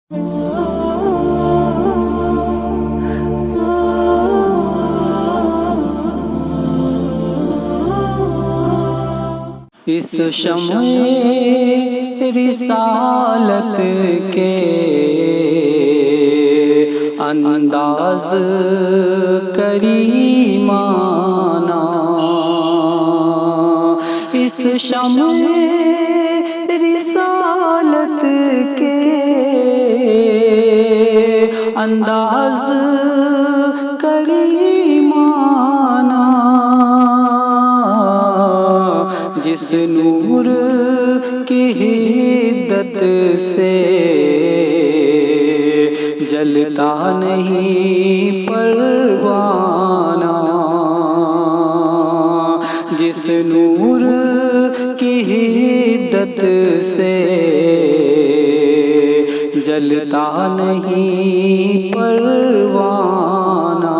اس شمع رسالت کے انداز کریمانہ، اس شمع رسالت کے انداز کریمانہ، جس نور کی حدت سے جلتا نہیں پروانہ، جس نور کی حدت سے جلتا نہیں پروانہ،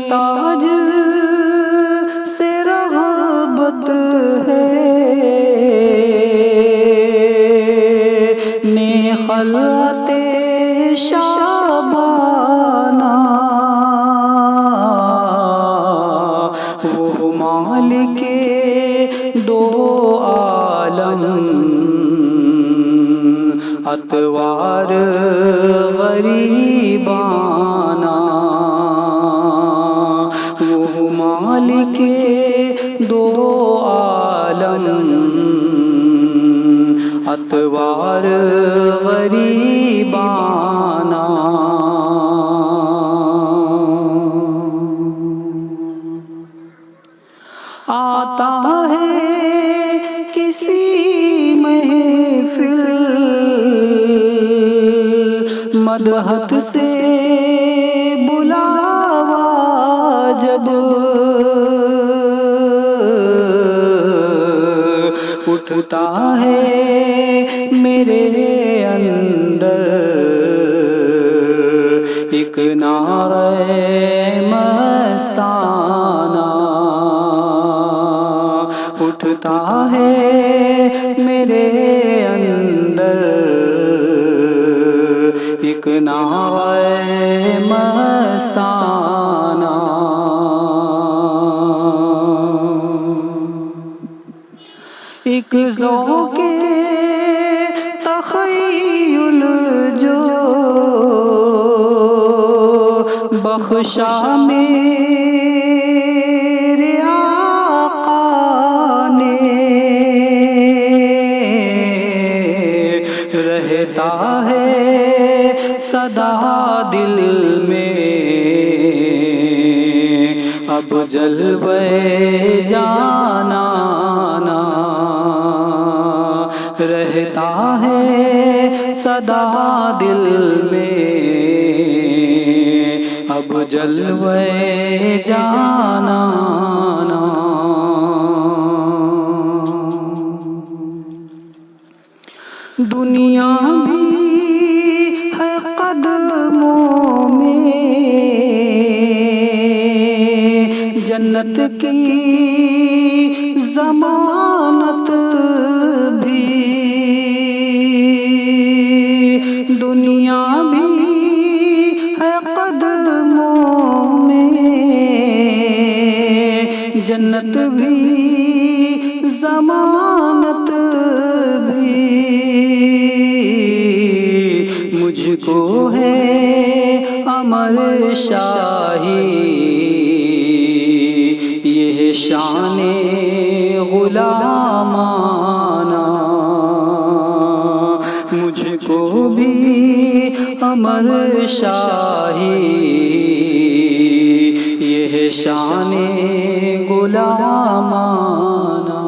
تاج سے رغبت ہے، نے خلعت شبانہ، وہ مالک دو عالم، اطوار غریبانہ، وہ مالک دو عالم، اطوار غریبانہ، آتا ہے کسی محفل مدحت سے بلاوا، جب اٹھتا ہے میرے اندر ایک نعرہ مستانہ، اٹھتا ہے میرے اندر ایک نعرہ مستانہ، ایک ذوق تخیل جو بخشا میرے آقا نے، رہتا ہے سدا دل میں اب جلوے جانانا، رہتا ہے سدا دل میں اب جلوے جانانا، دنیا بھی ہے قدموں میں، جنت کی ضمانت بھی، دنیا بھی ہے قدموں میں، جنت بھی ضمانت بھی، مجھ کو ہے امر شاہی یہ شان غلامانہ، مجھ کو بھی امر شاہی یہ شان غلامانہ۔